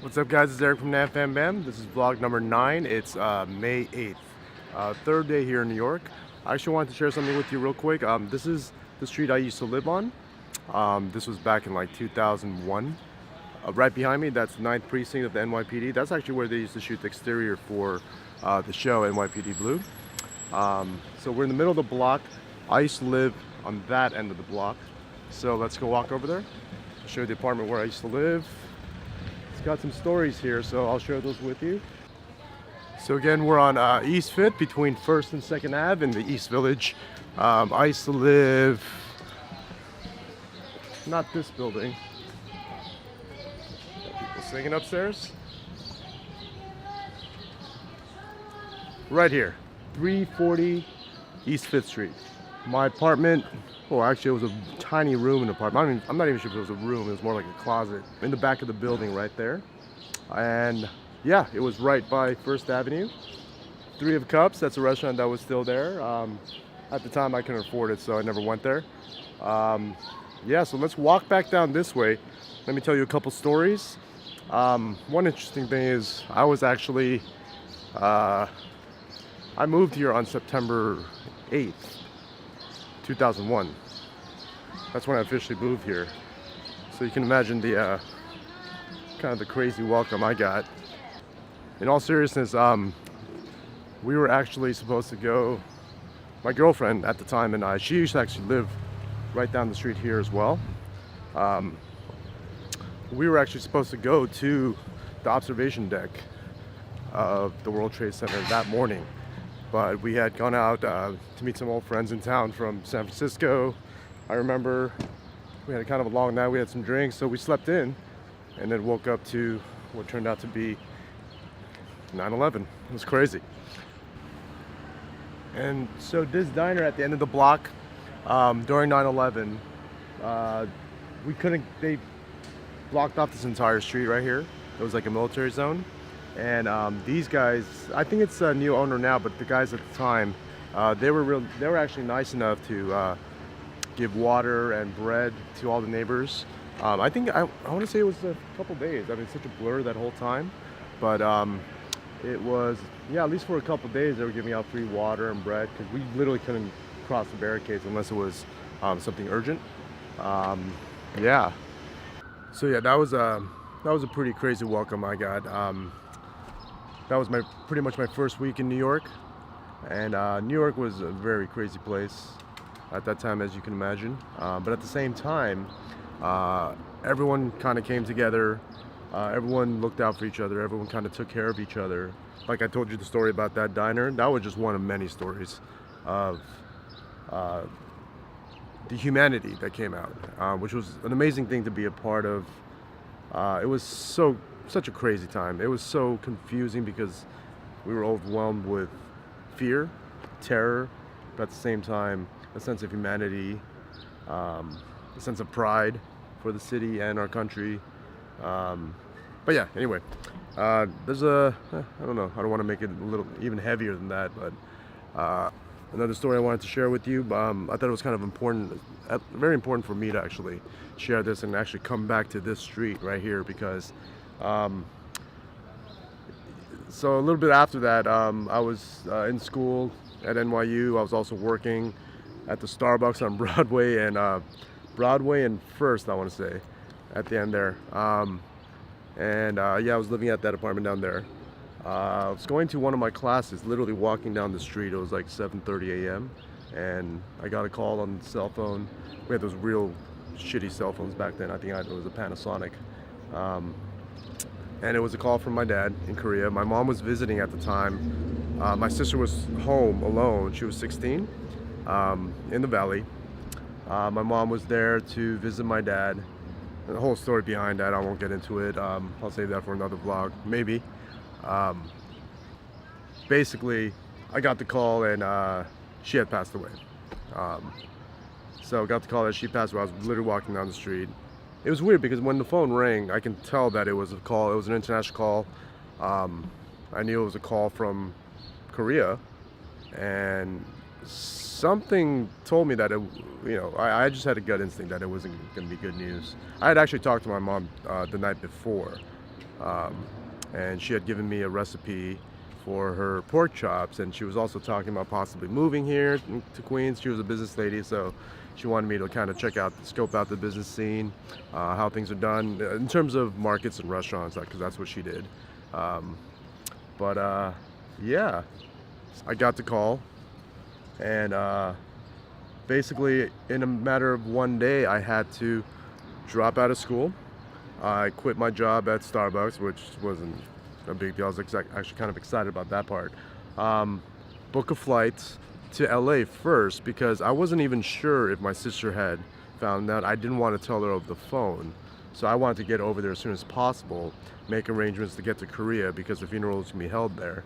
What's up, guys? It's Eric from Namfambam. This is vlog number 9. It's May 8th, third day here in New York. I actually wanted to share something with you real quick. This is the street I used to live on. This was back in like 2001. Right behind me, that's 9th Precinct of the NYPD. That's actually where they used to shoot the exterior for the show NYPD Blue. So we're in the middle of the block. I used to live on that end of the block. So let's go walk over there. I'll show you the apartment where I used to live. It's got some stories here, so I'll share those with you. So again, we're on East 5th between 1st and 2nd Ave in the East Village. I used to live, not this building. Got people singing upstairs. Right here, 340 East 5th Street. My apartment, well, actually it was a tiny room in the apartment. I'm not even sure if it was a room, it was more like a closet in the back of the building right there. And yeah, it was right by First Avenue. Three of Cups, that's a restaurant that was still there. At the time I couldn't afford it, so I never went there. Yeah, so let's walk back down this way. Let me tell you a couple stories. One interesting thing is I was actually, I moved here on September 8th. 2001. That's when I officially moved here. So you can imagine the kind of the crazy welcome I got. In all seriousness, we were actually supposed to go, my girlfriend at the time and I, she used to actually live right down the street here as well. We were actually supposed to go to the observation deck of the World Trade Center that morning. But we had gone out to meet some old friends in town from San Francisco. I remember we had kind of a long night, we had some drinks, so we slept in and then woke up to what turned out to be 9/11. It was crazy. And so this diner at the end of the block, during 9/11, they blocked off this entire street right here. It was like a military zone. And these guys, I think it's a new owner now, but the guys at the time, they were actually nice enough to give water and bread to all the neighbors. I want to say it was a couple days. I mean, it's such a blur that whole time, but it was, yeah, at least for a couple days they were giving out free water and bread because we literally couldn't cross the barricades unless it was something urgent. Yeah. So yeah, that was a pretty crazy welcome I got. That was pretty much my first week in New York, and New York was a very crazy place at that time, as you can imagine. But at the same time, everyone kind of came together. Everyone looked out for each other. Everyone kind of took care of each other. Like I told you the story about that diner. That was just one of many stories of the humanity that came out, which was an amazing thing to be a part of. It was such a crazy time. It was so confusing because we were overwhelmed with fear, terror, but at the same time, a sense of humanity, a sense of pride for the city and our country. But yeah, anyway, there's I don't know, I don't want to make it a little even heavier than that, but another story I wanted to share with you. I thought it was kind of important, very important for me to actually share this and actually come back to this street right here because so a little bit after that, I was in school at NYU. I was also working at the Starbucks on Broadway and First, I want to say, at the end there. Yeah, I was living at that apartment down there. I was going to one of my classes, literally walking down the street. It was like 7:30 a.m. and I got a call on the cell phone. We had those real shitty cell phones back then. I think it was a Panasonic. And it was a call from my dad in Korea. My mom was visiting at the time. My sister was home alone. She was 16 in the valley. My mom was there to visit my dad. And the whole story behind that, I won't get into it. I'll save that for another vlog, maybe. Basically, I got the call and she had passed away. So I got the call that she passed away. I was literally walking down the street. It was weird because when the phone rang, I can tell that it was a call. It was an international call. I knew it was a call from Korea, and something told me that I just had a gut instinct that it wasn't going to be good news. I had actually talked to my mom the night before, and she had given me a recipe for her pork chops, and she was also talking about possibly moving here to Queens. She was a business lady, so she wanted me to kind of scope out the business scene, how things are done in terms of markets and restaurants, because that's what she did. Yeah, I got the call, and basically in a matter of one day, I had to drop out of school. I quit my job at Starbucks, which wasn't a big deal. I was actually kind of excited about that part. Book a flight to LA first because I wasn't even sure if my sister had found out. I didn't want to tell her over the phone. So I wanted to get over there as soon as possible, make arrangements to get to Korea because the funeral was going to be held there.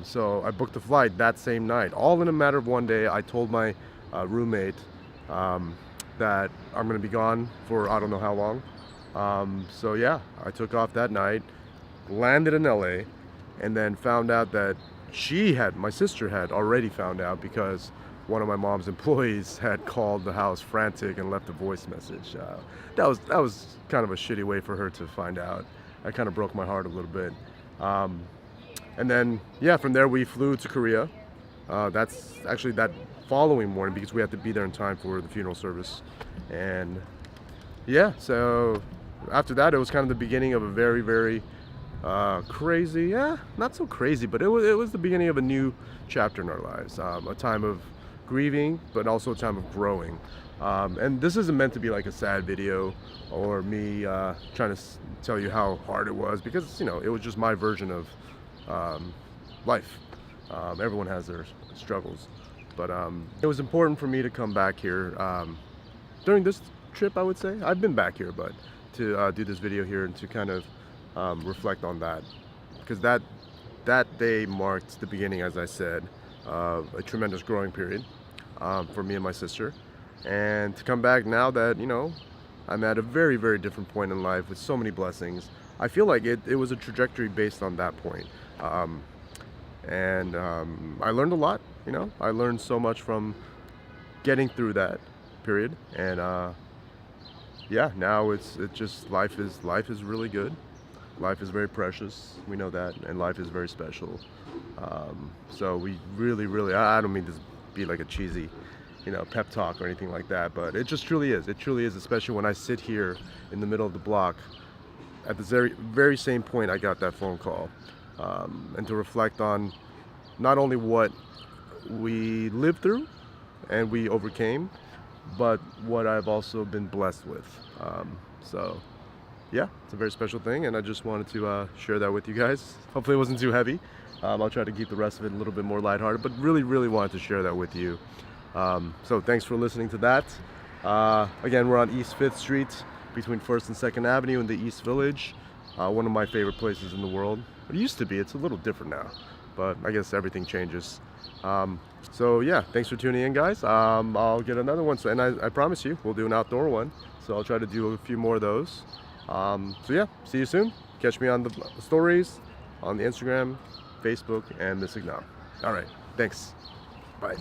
So I booked a flight that same night, all in a matter of one day. I told my roommate that I'm going to be gone for I don't know how long. So yeah, I took off that night, landed in LA, and then found out that my sister had already found out because one of my mom's employees had called the house frantic and left a voice message. That was kind of a shitty way for her to find out. That kind of broke my heart a little bit. And then, yeah, from there we flew to Korea. That's actually that following morning because we had to be there in time for the funeral service. And yeah, so after that, it was kind of the beginning of a very, very crazy, not so crazy, but it was the beginning of a new chapter in our lives. A time of grieving, but also a time of growing. And this isn't meant to be like a sad video or me trying to tell you how hard it was because, you know, it was just my version of life. Everyone has their struggles. But it was important for me to come back here during this trip, I would say. I've been back here, but to do this video here and to kind of reflect on that. Because that day marked the beginning, as I said, of a tremendous growing period for me and my sister. And to come back now that, you know, I'm at a very, very different point in life with so many blessings, I feel like it was a trajectory based on that point. I learned a lot, you know. I learned so much from getting through that period. And yeah, now it's just life is really good. Life is very precious. We know that, and life is very special. So we really, I don't mean to be like a cheesy, you know, pep talk or anything like that, but it just truly is. It truly is, especially when I sit here in the middle of the block at the very same point I got that phone call, and to reflect on not only what we lived through and we overcame, but what I've also been blessed with. So yeah, it's a very special thing, and I just wanted to share that with you guys. Hopefully it wasn't too heavy. I'll try to keep the rest of it a little bit more lighthearted, but really wanted to share that with you. So thanks for listening to that. Again, we're on East 5th Street between 1st and 2nd Avenue in the East Village. One of my favorite places in the world. It used to be, it's a little different now, but I guess everything changes. So yeah, thanks for tuning in, guys. I'll get another one, and I promise you, we'll do an outdoor one. So I'll try to do a few more of those. So yeah, see you soon. Catch me on the stories, on the Instagram, Facebook, and the Signal. All right, thanks. Bye.